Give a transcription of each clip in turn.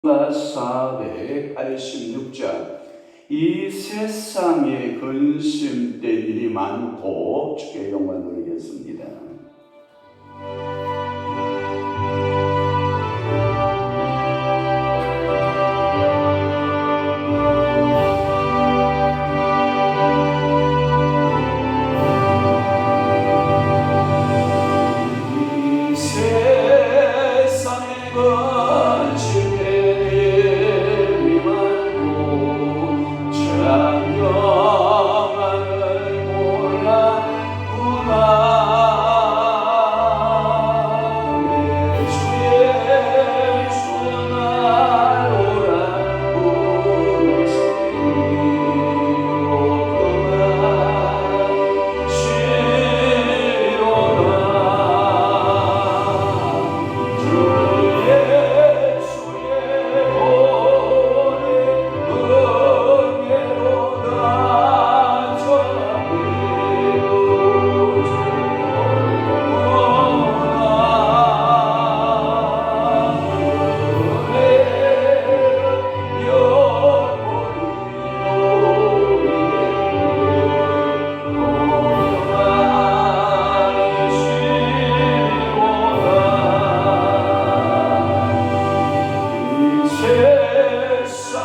486장. 이 세상에 근심될 일이 많고 주의 영광 돌리겠습니다. 이 세상에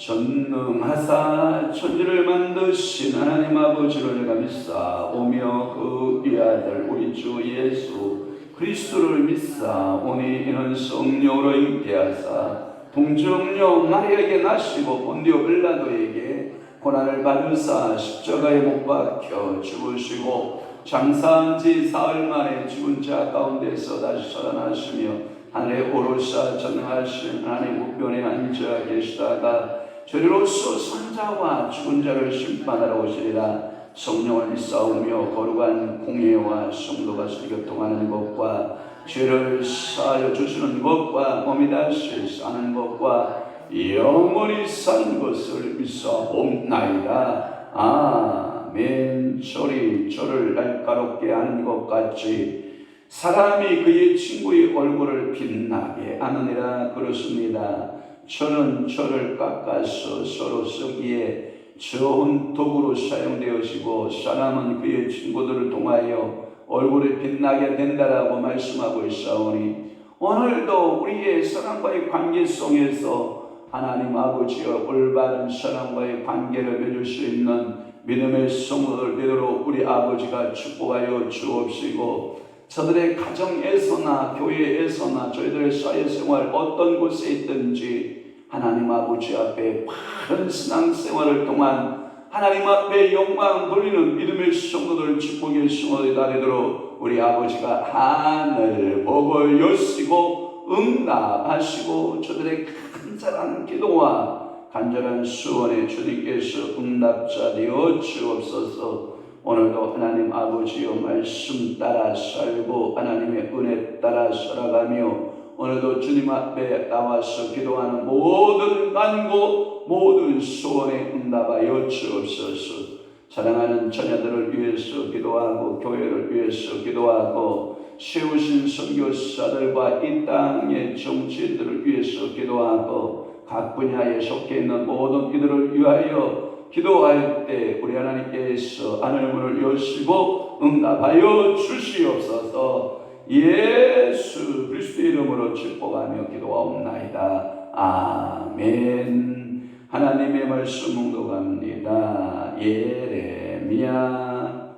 전능하사 천지를 만드신 하나님 아버지를 내가 믿사오며 그 위아들 우리 주 예수 그리스도를 믿사오니 이는 성령으로 잉태하사 동정녀 마리아에게 나시고 본디오 빌라도에게 고난을 받으사 십자가에 못 박혀 죽으시고 장사한 지 사흘 만에 죽은 자 가운데서 다시 살아나시며 하늘에 오르사 전능하신 하나님 우편에 앉아 계시다가 저리로서 선자와 죽은 자를 심판하러 오시리라. 성령을 믿사오며 거룩한 공예와 성도가 교통하는 것과 죄를 사하여 주시는 것과 몸이 다시 사는 것과 영원히 사는 것을 믿사옵나이다. 아멘. 저를 날카롭게 하는 것 같이 사람이 그의 친구의 얼굴을 빛나게 하느니라. 그렇습니다. 저를 깎아서 서로 쓰기에 좋은 도구로 사용되어지고 사람은 그의 친구들을 통하여 얼굴이 빛나게 된다라고 말씀하고 있사오니 오늘도 우리의 사람과의 관계 속에서 하나님 아버지여 올바른 사람과의 관계를 맺을 수 있는 믿음의 성도들 되도록 우리 아버지가 축복하여 주옵시고, 저들의 가정에서나 교회에서나 저희들의 사회생활 어떤 곳에 있든지 하나님 아버지 앞에 바른 신앙생활을 통한 하나님 앞에 영광 돌리는 믿음의 성도들 축복의 성도가 되도록 우리 아버지가 하늘 복을 여시고 응답하시고 저들의 간절한 기도와 간절한 수원에 주님께서 응답자 되어 주옵소서. 오늘도 하나님 아버지여 말씀 따라 살고 하나님의 은혜 따라 살아가며 오늘도 주님 앞에 나와서 기도하는 모든 간구 모든 소원에 응답하여 주옵소서. 사랑하는 자녀들을 위해서 기도하고 교회를 위해서 기도하고 세우신 선교사들과 이 땅의 정치인들을 위해서 기도하고 각 분야에 속해 있는 모든 이들을 위하여 기도할 때 우리 하나님께서 하늘문을 여시고 응답하여 주시옵소서. 예수 그리스도의 이름으로 축복하며 기도하옵나이다. 아멘. 하나님의 말씀 묵독합니다. 예레미야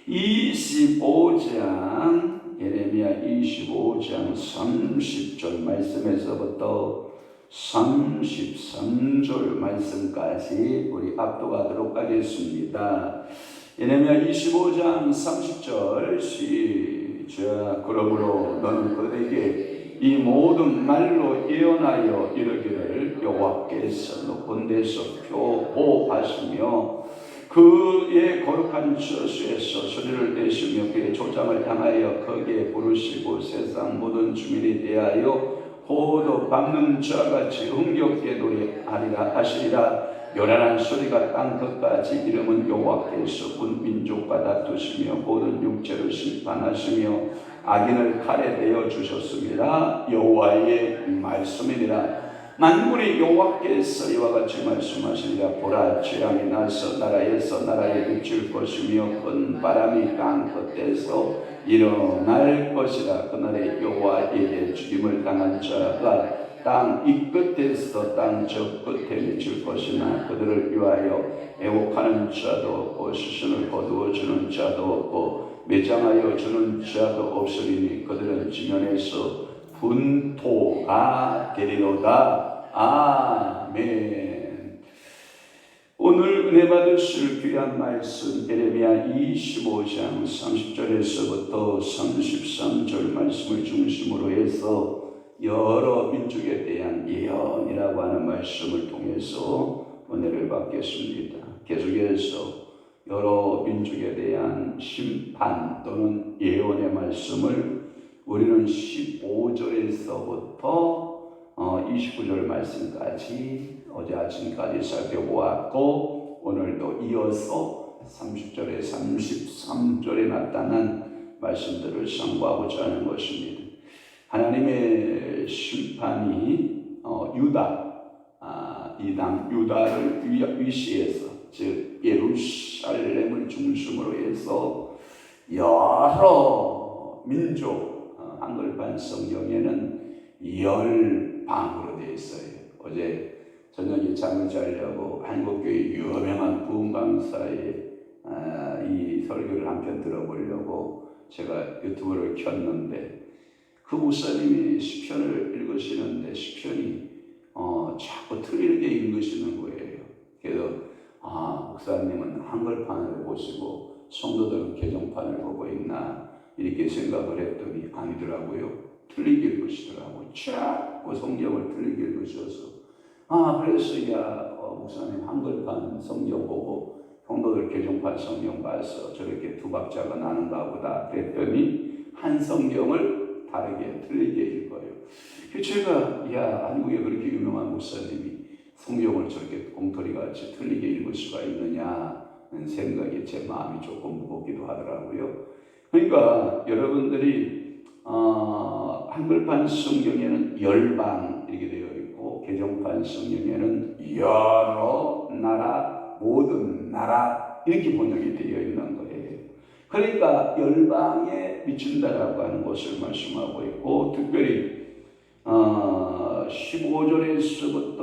25장 30절 말씀에서부터 33절 말씀까지 우리 압도하도록 하겠습니다. 예레미야 25장 30절 시작. 그러므로 너는 그에게 이 모든 말로 예언하여 이르기를 여호와께서 높은 데서 표보하시며 그의 거룩한 저수에서 소리를 내시며 그의 조장을 향하여 거기에 부르시고 세상 모든 주민이 대하여 호도 밟는 자같이 흥겹게 노래하리라 하시리라. 요란한 소리가 땅 끝까지 이름은 여호와께서 군 민족과 다투시며 모든 육체를 심판하시며 악인을 칼에 내어 주셨습니다. 여호와의 말씀이니라. 만군의 여호와께서 이와 같이 말씀하시리라. 보라, 재앙이 나서 나라에서 나라에 미칠 것이며 큰 바람이 땅 끝에서 일어날 것이라. 그날에 여호와에게 죽임을 당한 자가 땅 이 끝에서 땅 저 끝에 미칠 것이나 그들을 위하여 애곡하는 자도 없고 시신을 거두어 주는 자도 없고 매장하여 주는 자도 없으리니 그들은 지면에서 분토가 되리로다. 아멘. 오늘 은혜 받으실 귀한 말씀 예레미야 25장 30절에서부터 33절 말씀을 중심으로 해서 여러 민족에 대한 예언이라고 하는 말씀을 통해서 은혜를 받겠습니다. 계속해서 여러 민족에 대한 심판 또는 예언의 말씀을 우리는 15절에서부터 29절 말씀까지 어제 아침까지 살펴보았고 오늘도 이어서 30절에 33절에 나타난 말씀들을 상고하고자 하는 것입니다. 하나님의 심판이 이당 유다를 위시해서 즉 예루살렘을 중심으로 해서 여러 민족 한글판 성경에는 10방으로 되어 있어요. 어제 저녁에 잠을 자려고 한국교회 유명한 부흥 강사의 이 설교를 한편 들어보려고 제가 유튜브를 켰는데 그 목사님이 시편을 읽으시는데 시편이 자꾸 틀리게 읽으시는 거예요. 그래서 목사님은 한글판을 보시고 성도들은 개정판을 보고 있나 이렇게 생각을 했더니 아니더라고요. 틀리게 읽으시더라고요. 자꾸 성경을 틀리게 읽으셔서 그래서 목사님 한글판 성경 보고 성도들 개정판 성경 봐서 저렇게 두 박자가 나는가 보다 그랬더니 한 성경을 다르게 틀리게 읽어요. 제가 한국에 그렇게 유명한 목사님이 성경을 저렇게 엉터리같이 틀리게 읽을 수가 있느냐는 생각이 제 마음이 조금 무겁기도 하더라고요. 그러니까 여러분들이 한글판 성경에는 10방 이렇게 되어 있고 개정판 성경에는 여러 나라 모든 나라 이렇게 번역이 되어 있는 거예요. 그러니까 열방에 미친다라고 하는 것을 말씀하고 있고 특별히 15절에서부터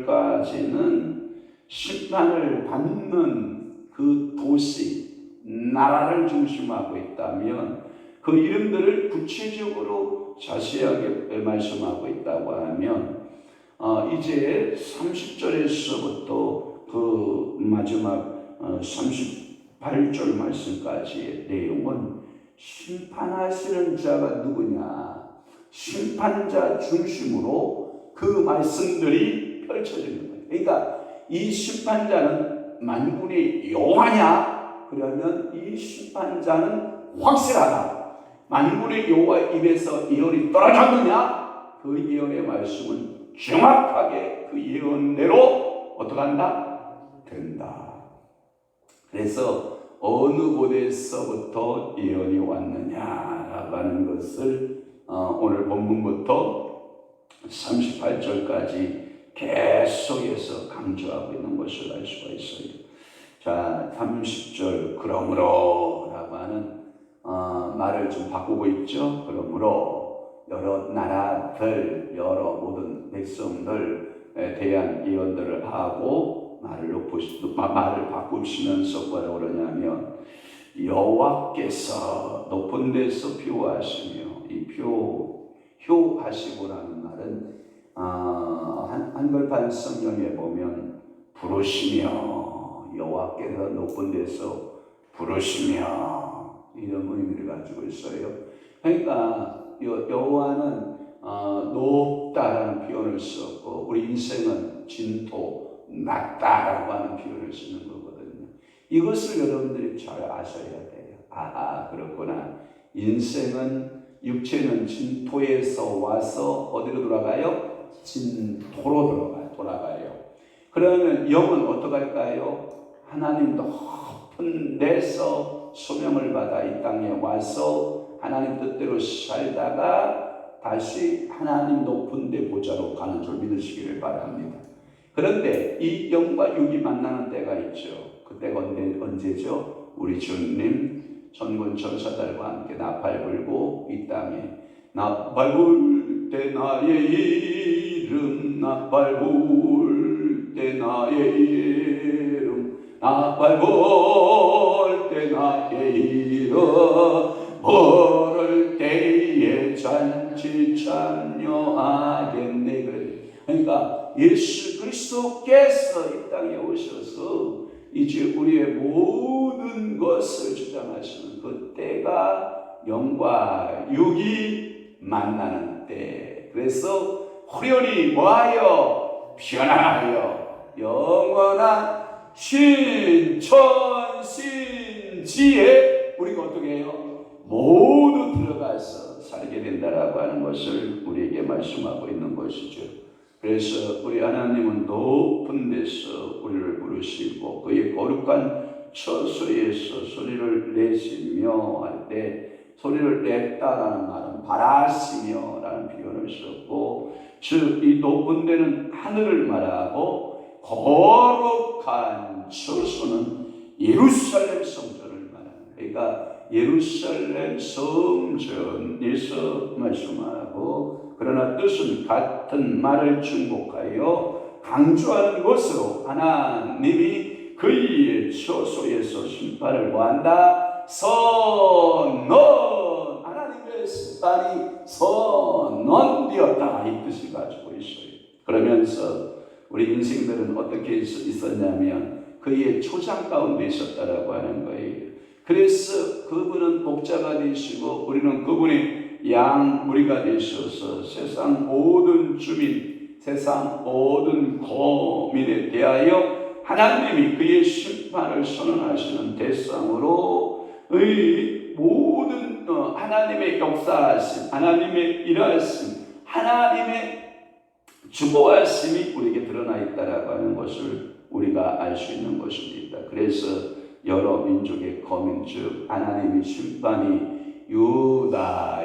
29절까지는 심판을 받는 그 도시, 나라를 중심하고 있다면 그 이름들을 구체적으로 자세하게 말씀하고 있다고 하면 이제 30절에서부터 그 마지막 38절 말씀까지의 내용은 심판하시는 자가 누구냐, 심판자 중심으로 그 말씀들이 펼쳐지는 거예요. 그러니까 이 심판자는 만군의 여호와냐? 그러면 이 심판자는 확실하다. 만군의 여호와 입에서 예언이 떨어졌느냐? 그 예언의 말씀은 정확하게 그 예언대로 어떻게 한다? 된다. 그래서 어느 곳에서부터 예언이 왔느냐라고 하는 것을 오늘 본문부터 38절까지 계속해서 강조하고 있는 것을 알 수가 있어요. 자, 30절 그러므로 라고 하는 말을 좀 바꾸고 있죠. 그러므로 여러 나라들, 여러 모든 백성들에 대한 예언들을 하고 말을 바꾸시면서 뭐라고 그러냐면 여호와께서 높은 데서 표하시며, 이 표하시고라는 말은 한글판 성경에 보면 부르시며, 여호와께서 높은 데서 부르시며 이런 의미를 가지고 있어요. 그러니까 여호와는 높다라는 표현을 썼고 우리 인생은 진토, 낮다라고 하는 표현을 쓰는 거거든요. 이것을 여러분들이 잘 아셔야 돼요. 그렇구나. 인생은, 육체는 진토에서 와서 어디로 돌아가요? 진토로 돌아가요. 그러면 영은 어떻게 할까요? 하나님 높은 데서 소명을 받아 이 땅에 와서 하나님 뜻대로 살다가 다시 하나님 높은 데 보좌로 가는 줄 믿으시기를 바랍니다. 그런데 이 영과 육이 만나는 때가 있죠. 그때가 언제죠? 우리 주님 천군 천사들과 함께 나팔 불고 이 땅에 나팔 불 때 나의 이름, 나팔 불 때 나의 이름, 나팔 불 때 나의 이름, 부를 때에 잔치 참여하겠네. 그러니까 예수 그리스도께서 이 땅에 오셔서 이제 우리의 모든 것을 주장하시는 그때가 영과 육이 만나는 때. 그래서 후련히 뭐하여? 변화하여 영원한 신천신지에 우리가 어떻게 해요? 모두 들어가서 살게 된다라고 하는 것을 우리에게 말씀하고 있는 것이죠. 그래서 우리 하나님은 높은 데서 우리를 부르시고 그의 거룩한 처소에서 소리를 내시며 할 때, 소리를 냈다라는 말은 바라시며 라는 표현을 썼고, 즉 이 높은 데는 하늘을 말하고 거룩한 처소는 예루살렘 성전을 말합니다. 그러니까 예루살렘 성전에서 말씀하고, 그러나 뜻은 같은 말을 중복하여 강조하는 것으로 하나님이 그의 처소에서 심판을 뭐한다? 선언! 하나님의 심판이 선언되었다, 이 뜻을 가지고 있어요. 그러면서 우리 인생들은 어떻게 있었냐면 그의 초장 가운데 있었다라고 하는 거예요. 그래서 그분은 목자가 되시고 우리는 그분의 양무리가 되셔서 세상 모든 주민, 세상 모든 거민에 대하여 하나님이 그의 심판을 선언하시는 대상으로 의 모든 하나님의 역사하심, 하나님의 일하심, 하나님의 주보하심이 우리에게 드러나 있다라고 하는 것을 우리가 알 수 있는 것입니다. 그래서 여러 민족의 거민, 즉 하나님의 심판이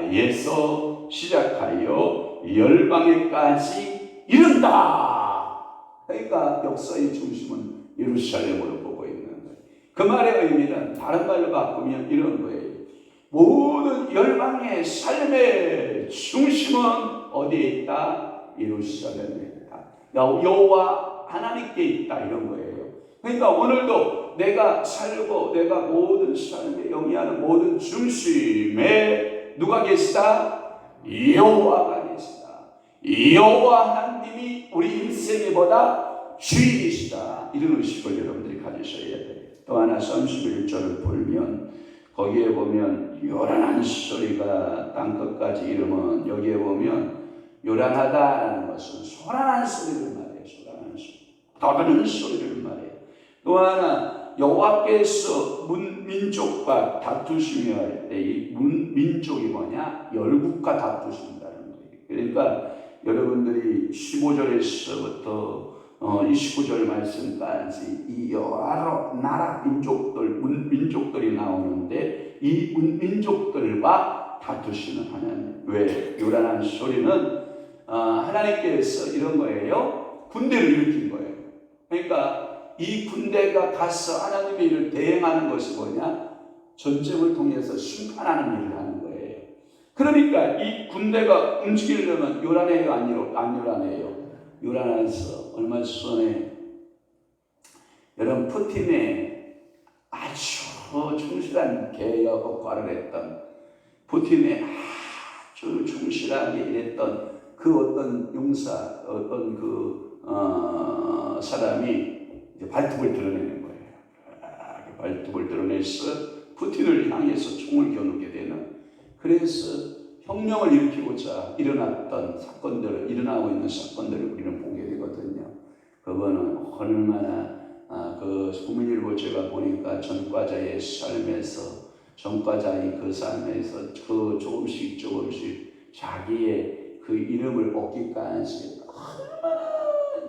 유다에서 시작하여 열방에까지 이른다. 그러니까 역사의 중심은 예루살렘으로 보고 있는 거예요. 그 말의 의미는 다른 말로 바꾸면 이런 거예요. 모든 열방의 삶의 중심은 어디에 있다? 예루살렘에 있다. 여호와 하나님께 있다 이런 거예요. 그러니까 오늘도 내가 살고 내가 모든 삶에 영위하는 모든 중심에 누가 계시다? 여호와가 계시다. 여호와 하나님이 우리 인생에 보다 주인이시다. 이런 의식을 여러분들이 가지셔야 돼요. 또 하나 31절을 보면 거기에 보면 요란한 소리가 땅끝까지 이르면 여기에 보면 요란하다라는 것은 소란한 소리를 말해요. 소란한 소리, 떠드는 소리를 말해요. 또 하나 여호와께서 민족과 다투시며 할 때 이 민족이 뭐냐? 열국과 다투신다는 거예요. 그러니까 여러분들이 15절에서부터 29절 말씀까지 이 여러 나라 민족들이 나오는데 이 민족들과 다투시는 하나님. 왜? 요란한 소리는 하나님께서 이런 거예요. 군대를 일으킨 거예요. 그러니까 이 군대가 가서 하나님의 일을 대행하는 것이 뭐냐? 전쟁을 통해서 심판하는 일을 하는 거예요. 그러니까 이 군대가 움직이려면 요란해요? 안 요란해요? 요란해서 얼마 전에 여러분 푸틴의 아주 충실한 개혁 역할을 했던 푸틴의 아주 충실하게 일했던 그 어떤 용사 어떤 그 사람이 이제 발톱을 드러내는 거예요. 발톱을 드러내서 푸틴을 향해서 총을 겨누게 되는, 그래서 혁명을 일으키고자 일어나고 있는 사건들을 우리는 보게 되거든요. 그거는 얼마나 그 국민일보 제가 보니까 전과자의 삶에서 그 삶에서 그 조금씩 자기의 그 이름을 얻기까지 얼마나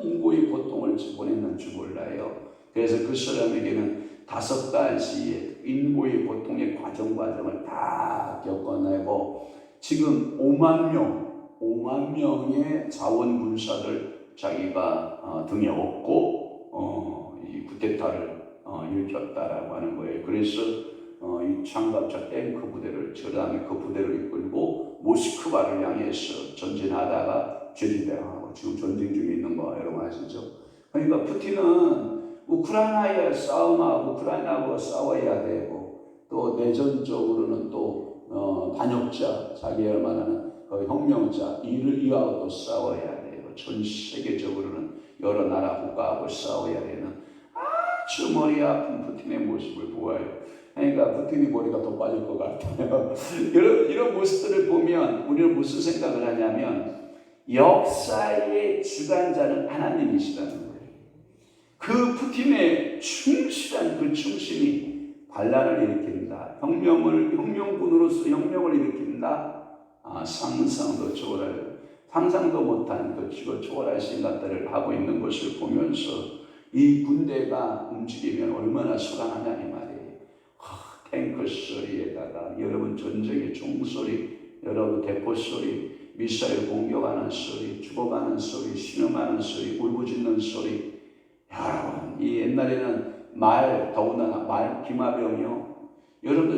인고의 고통을 보냈는지 몰라요. 그래서 그 사람에게는 5가지의 인고의 고통의 과정을 다 겪어내고 지금 5만 명의 자원군사를 자기가 등에 업고 이 쿠데타를 일으켰다라고 하는 거예요. 그래서 이 장갑차 탱크 부대를 저당의 그 부대를 이끌고 모스크바를 향해서 전진하다가 제지당하고 지금 전쟁 중에 있는 거 여러분 아시죠? 그러니까 푸틴은 우크라이나에 우크라이나하고 싸워야 되고 또 내전적으로는 또 반역자, 자기가 말하는 그 혁명자 이하고 또 싸워야 돼요. 전 세계적으로는 여러 나라 국가하고 싸워야 되는 아주 머리 아픈 푸틴의 모습을 보아요. 그러니까 푸틴이 머리가 더 빠질 것 같아요. 이런 모습들을 보면 우리는 무슨 생각을 하냐면 역사의 주관자는 하나님이시라는 거예요. 그 푸틴의 충실한 그 충심이 반란을 일으킨다. 혁명군으로서 혁명을 일으킨다. 상상도 못한 그 초월할 생각들을 하고 있는 것을 보면서 이 군대가 움직이면 얼마나 소란하냐 이 말이에요. 탱크 소리에다가 여러분 전쟁의 총소리, 여러분 대포 소리, 미사일 공격하는 소리, 죽어가는 소리, 신음하는 소리, 울부짖는 소리. 여러분, 이 옛날에는 더군다나 기마병이요. 여러분들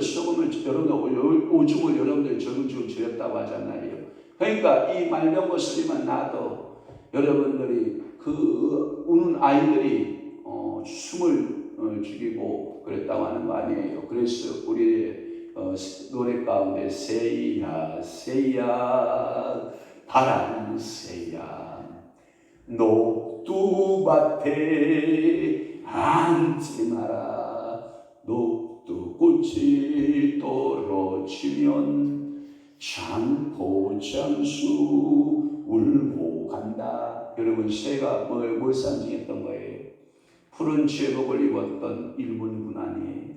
오줌을 여러분들 정중 지렸다고 하잖아요. 그러니까 이 말병거 소리만 나도 여러분들이 그 우는 아이들이 숨을 죽이고 그랬다고 하는 거 아니에요. 그래서 우리의 노래 가운데 세이야 바람 세이야 녹두밭에 앉지 마라. 녹두꽃이 떨어지면 장포장수 울고 간다. 여러분 새가 뭘 상징했던 거예요? 푸른 제복을 입었던 일본군 아니에요?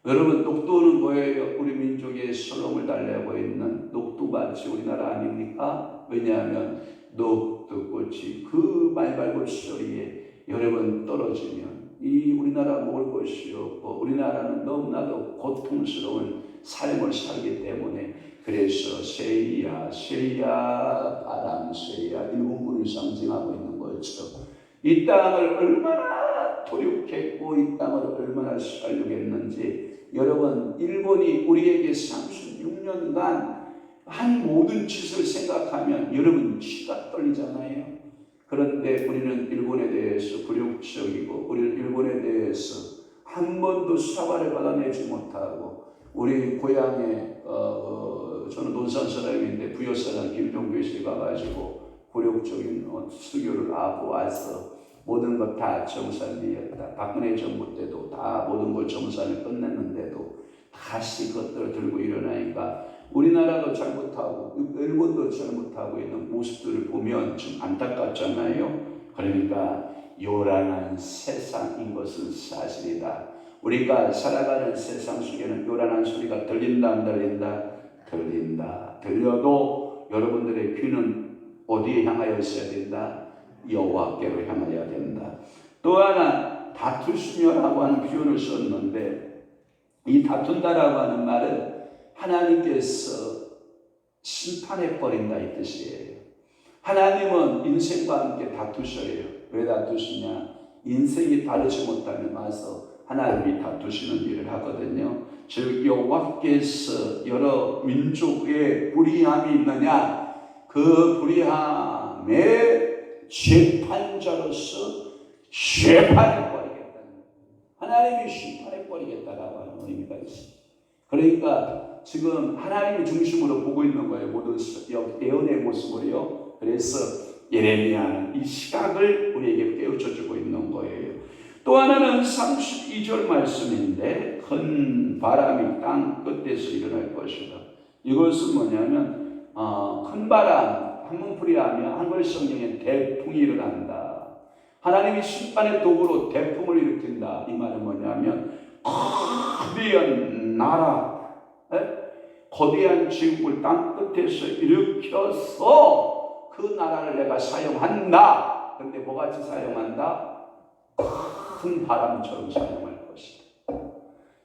여러분 녹두는 뭐예요? 우리 민족의 설렁을 달래고 있는 녹두밭이 우리나라 아닙니까? 왜냐하면 녹두꽃이 그 말발굽 소리에 여러분 떨어지면 이 우리나라 먹을 것이 없고 우리나라는 너무나도 고통스러운 삶을 살기 때문에 그래서 세이야 바람 세이야 일본군을 상징하고 있는 거죠. 이 땅을 얼마나 도륙했고 이 땅을 얼마나 살려겠는지. 여러분 일본이 우리에게 36년간 한 모든 짓을 생각하면 여러분 치가 떨리잖아요. 그런데 우리는 일본에 대해서 굴욕적이고 우리는 일본에 대해서 한 번도 사과를 받아내지 못하고 우리 고향에 저는 논산 사람인데 부여사장 김종규 씨가 가지고 굴욕적인 수교를 하고 와서 모든 것 다 정산이었다. 박근혜 정부 때도 다 모든 걸 정산을 끝냈는데도 다시 그것들을 들고 일어나니까 우리나라도 잘못하고 일본도 잘못하고 있는 모습들을 보면 좀 안타깝잖아요. 그러니까 요란한 세상인 것은 사실이다. 우리가 살아가는 세상 속에는 요란한 소리가 들린다 안 들린다? 들린다. 들려도 여러분들의 귀는 어디에 향하여 있어야 된다? 여호와께로 향하여야 된다. 또 하나 다투시며라고 하는 표현을 썼는데 이 다툰다라고 하는 말은 하나님께서 심판해버린다 이 뜻이에요. 하나님은 인생과 함께 다투셔요. 왜 다투시냐? 인생이 다르지 못하면 와서 하나님이 다투시는 일을 하거든요. 즉 여호와께서 여러 민족의 불의함이 있느냐? 그 불의함의 재판자로서 심판해버리겠다는 하나님이 심판해버리겠다라고 하는 의미가 있습니다. 그러니까 지금 하나님의 중심으로 보고 있는 거예요. 모든 예언의 모습으로요. 그래서 예레미야는 이 시각을 우리에게 깨우쳐주고 있는 거예요. 또 하나는 32절 말씀인데 큰 바람이 땅 끝에서 일어날 것이다. 이것은 뭐냐면 큰 바람 한문풀이하며 한글 성경에 대풍이 일어난다. 하나님이 심판의 도구로 대풍을 일으킨다. 이 말은 뭐냐면 거대한 나라, 거대한 지국을 땅 끝에서 일으켜서 그 나라를 내가 사용한다. 그런데 뭐같이 사용한다? 큰 바람처럼 사용할 것이다.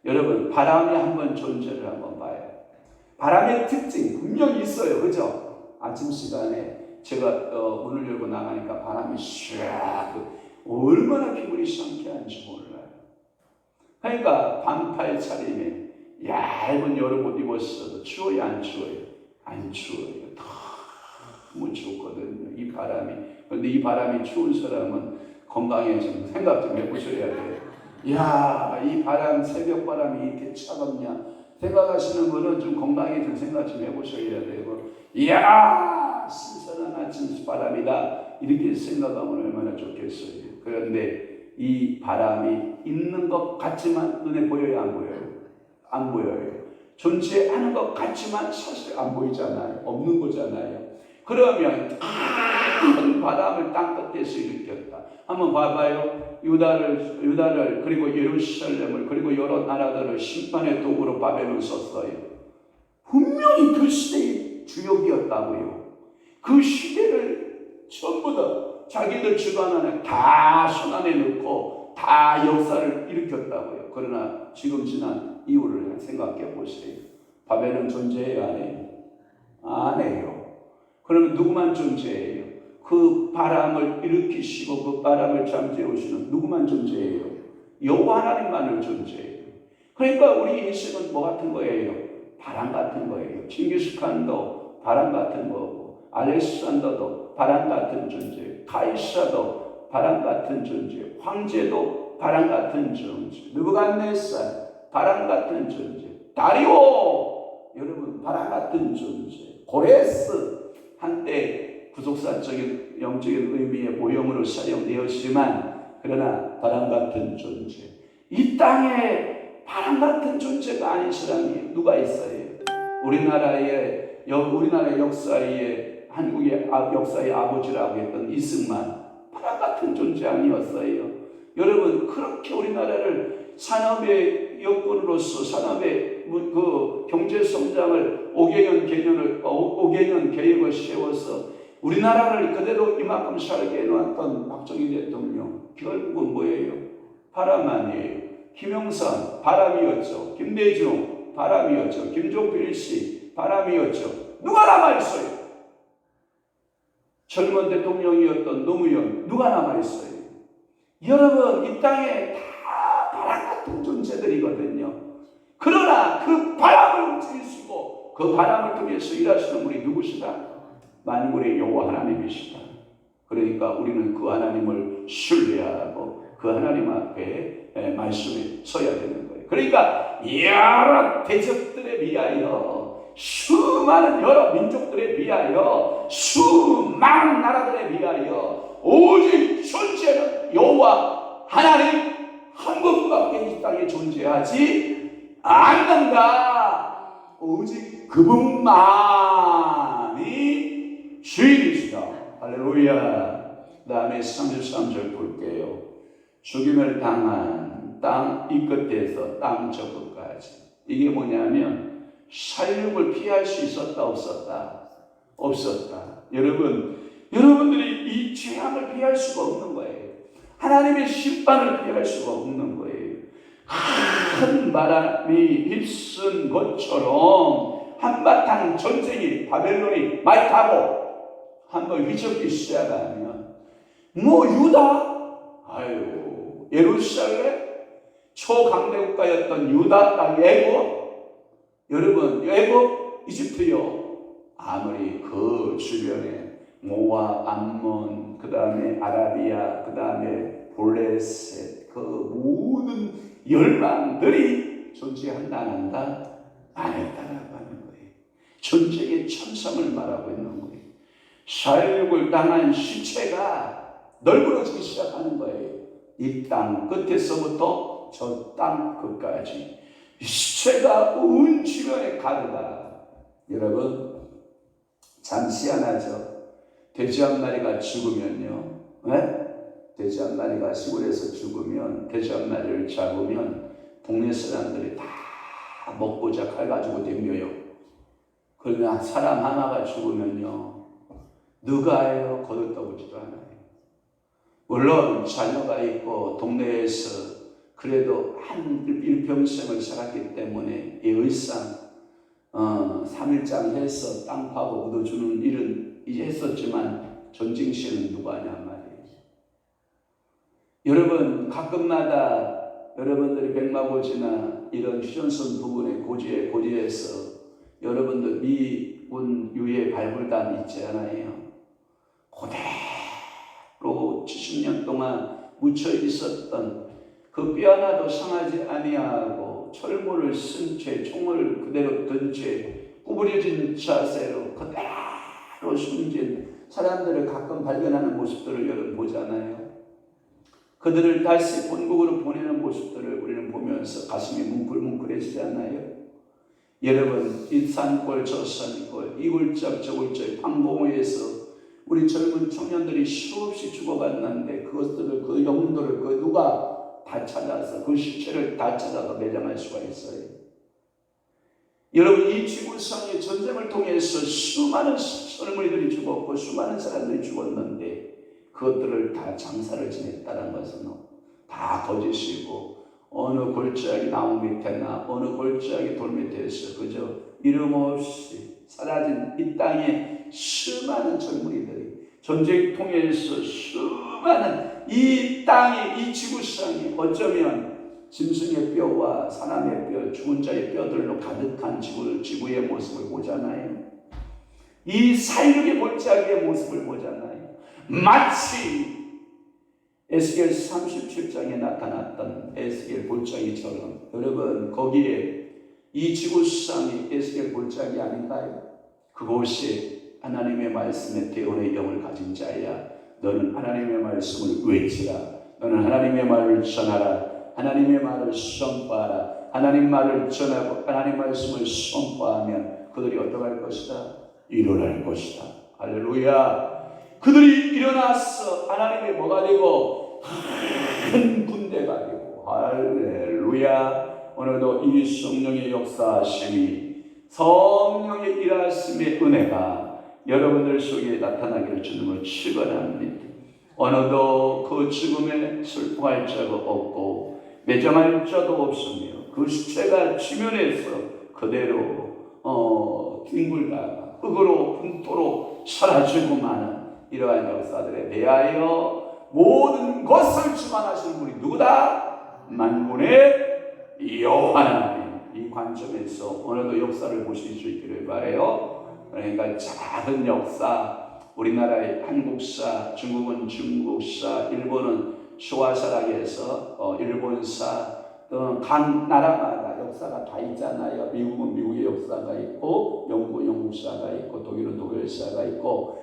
여러분 바람이 한번 존재를 한번 봐요. 바람의 특징 분명히 있어요. 그죠? 아침 시간에 제가 문을 열고 나가니까 바람이 샥 얼마나 기분이 상쾌한지 몰라요. 그러니까 반팔 차림에 얇은 여름옷 입었어도 추워요 안 추워요? 안 추워요. 너무 좋거든요 이 바람이. 그런데 이 바람이 추운 사람은 건강에 좀 생각 좀 해보셔야 돼요. 이야 이 바람 새벽 바람이 이렇게 차갑냐 생각하시는 분은 좀 건강에 좀 생각 좀 해보셔야 되고 이야 신선한 아침 바람이다 이렇게 생각하면 얼마나 좋겠어요. 그런데 이 바람이 있는 것 같지만 눈에 보여요 안 보여요? 안 보여요. 존재하는 것 같지만 사실 안 보이잖아요. 없는 거잖아요. 그러면 큰 바람을 땅끝에서 일으켰다. 한번 봐봐요. 유다를 그리고 예루살렘을 그리고 여러 나라들을 심판의 도구로 바벨론 썼어요. 분명히 그 시대의 주역이었다고요. 그 시대를 전부 다 자기들 주관 안에 다 손안에 넣고 다 역사를 일으켰다고요. 그러나 지금 지난 이후를 생각해 보세요. 바벨론 존재해요 안 해요? 안 해요. 그러면 누구만 존재해요? 그 바람을 일으키시고 그 바람을 잠재우시는 누구만 존재해요? 여호와 하나님만을 존재해요. 그러니까 우리 인생은 뭐 같은 거예요? 바람 같은 거예요. 칭기스칸도 바람 같은 거고 알렉산더도 바람 같은 존재, 카이사도 바람 같은 존재, 황제도 바람 같은 존재, 느부갓네살 바람 같은 존재, 다리오 여러분 바람 같은 존재, 고레스 한때 구속사적인 영적인 의미의 모형으로 사용되었지만 그러나 바람 같은 존재. 이 땅에 바람 같은 존재가 아닌 사람이 누가 있어요? 우리나라의 역사의 한국의 역사의 아버지라고 했던 이승만 바람 같은 존재 아니었어요. 여러분 그렇게 우리나라를 산업의 여건으로서 산업의 그 경제 성장을 5개년 계획을 세워서 우리나라를 그대로 이만큼 살게 해놓았던 박정희 대통령 결국은 뭐예요? 바람 아니에요. 김영삼 바람이었죠. 김대중 바람이었죠. 김종필 씨 바람이었죠. 누가 남아있어요? 젊은 대통령이었던 노무현 누가 남아있어요? 여러분 이 땅에 다 바람 같은 존재들이거든요. 그러나 그 바람을 움직이시고 그 바람을 통해서 일하시는 분이 누구시다? 만군의 여호와 하나님이시다. 그러니까 우리는 그 하나님을 신뢰하고 그 하나님 앞에 말씀에 서야 되는 거예요. 그러니까 여러 대적들에 비하여, 수많은 여러 민족들에 비하여, 수많은 나라들에 비하여 오직 존재는 여호와 하나님 한 분밖에 이 땅에 존재하지 않는다. 오직 그분만이 주인이시다. 할렐루야. 그 다음에 33절 볼게요. 죽임을 당한 땅 이 끝에서 땅 저 끝까지. 이게 뭐냐면 살육을 피할 수 있었다 없었다? 없었다. 여러분들이 이 죄악을 피할 수가 없는 거예요. 하나님의 심판을 피할 수가 없는 거예요. 큰 바람이 휩쓴 것처럼 한바탕 전쟁이 바벨론이 말 타고 한번 휘젓기 시작하면 유다? 아유, 예루살렘? 초강대국가였던 유다 땅 애굽? 여러분, 애굽, 이집트요. 아무리 그 주변에 모압, 암몬, 그 다음에 아라비아, 그 다음에 블레셋, 그 모든 열방들이 존재한다 안 한다? 안 했다라고 하는 거예요. 전쟁의 천성을 말하고 있는 거예요. 살육을 당한 시체가 널브러지기 시작하는 거예요. 이 땅 끝에서부터 저 땅 끝까지 시체가 온 주변에 가득하다. 여러분, 잠시 하나죠. 돼지 한 마리가 죽으면요, 돼지 한 마리가 시골에서 죽으면, 돼지 한 마리를 잡으면 동네 사람들이 다 먹고자 칼 가지고 댕겨요. 그러나 사람 하나가 죽으면요, 누가 해요? 거들떠보지도 않아요. 물론 자녀가 있고 동네에서 그래도 한 일평생을 살았기 때문에 이 의상 3일장 해서 땅 파고 묻어주는 일은 이제 했었지만 전쟁 시에는 누가 하냐 말이에요. 여러분, 가끔마다 여러분들이 백마고지나 이런 휴전선 부근의 고지에서 여러분들 미군 유해 발굴단 있지 않아요? 그대로 70년 동안 묻혀 있었던 그 뼈 하나도 상하지 아니하고 철물을 쓴 채, 총을 그대로 든 채, 구부려진 자세로 그대로 숨진 사람들을 가끔 발견하는 모습들을 여러분 보잖아요. 그들을 다시 본국으로 보내는 모습들을 우리는 보면서 가슴이 뭉클뭉클해지지 않나요? 여러분, 이 산골 저 산골, 이 굴적 저 굴적 방공호에서 우리 젊은 청년들이 수없이 죽어갔는데 그것들을, 그 영혼들을 누가 다 찾아서, 그 시체를 다 찾아서 매장할 수가 있어요. 여러분, 이 지구상의 전쟁을 통해서 수많은 젊은이들이 죽었고 수많은 사람들이 죽었는데 그것들을 다 장사를 지냈다는 것은 다 거짓이고, 어느 골짜기 나무 밑에나 어느 골짜기 돌 밑에서 그저 이름 없이 사라진 이 땅에 수많은 젊은이들이 전쟁 통해서 수많은 이 땅이, 이 지구상이 어쩌면 짐승의 뼈와 사람의 뼈, 죽은 자의 뼈들로 가득한 지구의 모습을 보잖아요. 이 살육의 골짜기의 모습을 보잖아요. 마치 에스겔 37장에 나타났던 에스겔 골짜기처럼. 여러분, 거기에 이 지구상이 에스겔 골짜기 아닌가요? 그곳에 하나님의 말씀에 대언의 영을 가진 자야, 너는 하나님의 말씀을 외치라. 너는 하나님의 말을 전하라. 하나님의 말을 선포하라. 하나님 말을 전하고 하나님 말씀을 선포하면 그들이 어떡할 것이다? 일어날 것이다. 할렐루야. 그들이 일어나서 하나님의 뭐가 되고 큰 군대가 되고, 할렐루야. 오늘도 이 성령의 역사하심이, 성령의 일하심의 은혜가 여러분들 속에 나타나기를 주님을 축원합니다. 어느도 그 죽음에 슬퍼할 자가 없고 매정할 자도 없으며 그 시체가 지면에서 그대로 뒹굴다가 흙으로 분토로 사라지고 마는 이러한 역사들에 대하여 모든 것을 주관하시는 분이 누구다? 만군의 여호와 하나님. 이 이 관점에서 오늘도 역사를 보실 수 있기를 바라요. 그러니까 작은 역사, 우리나라의 한국사, 중국은 중국사, 일본은 쇼와사라에서 일본사, 각 나라마다 역사가 다 있잖아요. 미국은 미국의 역사가 있고, 영국은 영국사가 있고, 독일은 독일사가 있고,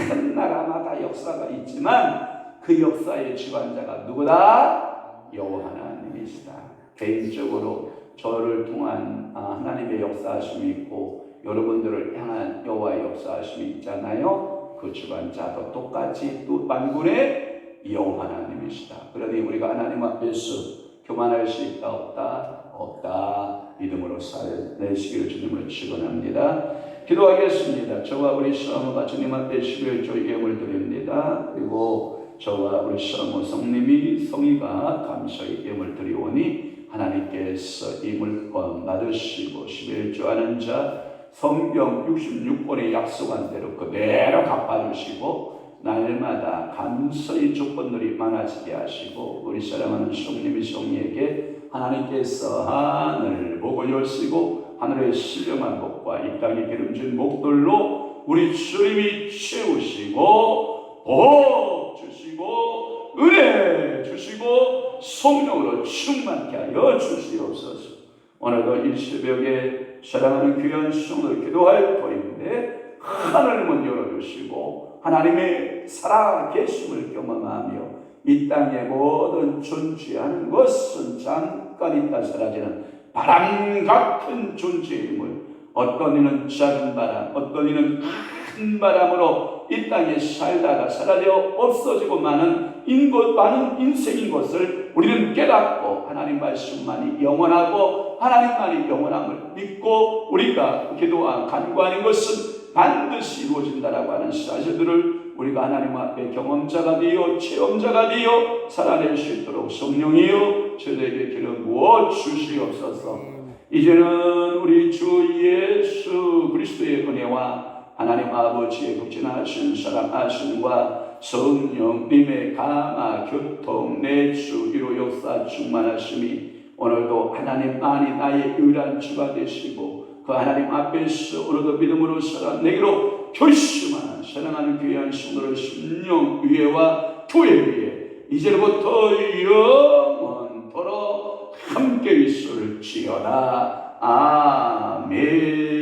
다른 나라마다 역사가 있지만 그 역사의 주관자가 누구다? 여호와 하나님이시다. 개인적으로 저를 통한 하나님의 역사하심이 있고 여러분들을 향한 여호와의 역사하심이 있잖아요. 그 주관자도 똑같이 또 만군의 여호와 하나님이시다. 그러니 우리가 하나님 앞에서 교만할 수 있다 없다? 없다. 믿음으로 살아내시기를 주님으로 축원합니다. 기도하겠습니다. 저와 우리 사모가 주님 앞에 11조 예물을 드립니다. 그리고 저와 우리 사모 성님이 성희가 감사의 예물을 드리오니 하나님께서 이 물건 받으시고 11조 하는 자 성경 66권에 약속한 대로 그대로 갚아주시고 날마다 감사의 조건들이 많아지게 하시고 우리 사랑하는 성님이 성희에게 하나님께서 하늘을 보고 열시고 하늘의 신령한 복과 이 땅에 기름진 목들로 우리 주님이 채우시고 복 주시고 은혜 주시고 성령으로 충만케 하여 주시옵소서. 오늘도 이 새벽에 사랑하는 귀한 성도를 기도할 터인데 하늘을 문 열어주시고 하나님의 살아계심을 경험하며 이 땅의 모든 존재하는 것은 잠깐 있다 사라지는 바람 같은 존재임을 어떤 이는 작은 바람 어떤 이는 큰 바람으로 이 땅에 살다가 사라져 없어지고 많은 인생인 것을 우리는 깨닫고 하나님 말씀만이 영원하고 하나님만이 영원함을 믿고 우리가 기도와 간구하는 것은 반드시 이루어진다라고 하는 사실들을 우리가 하나님 앞에 경험자가 되어 체험자가 되어 살아낼 수 있도록 성령이여 저희에게 기름 부어 주시옵소서. 이제는 우리 주 예수 그리스도의 은혜와 하나님 아버지의 극진하신 사랑하심과 성령님의 감화 교통 내주 위로 역사 충만하심이 오늘도 하나님만이 나의 유일한 주가 되시고 그 하나님 앞에서 오늘도 믿음으로 살아내기로 결심하는 사랑하는 귀한 성도를 심령 위에와 교회 위에 이제부터 영원토록 함께 있을지어다. 아멘.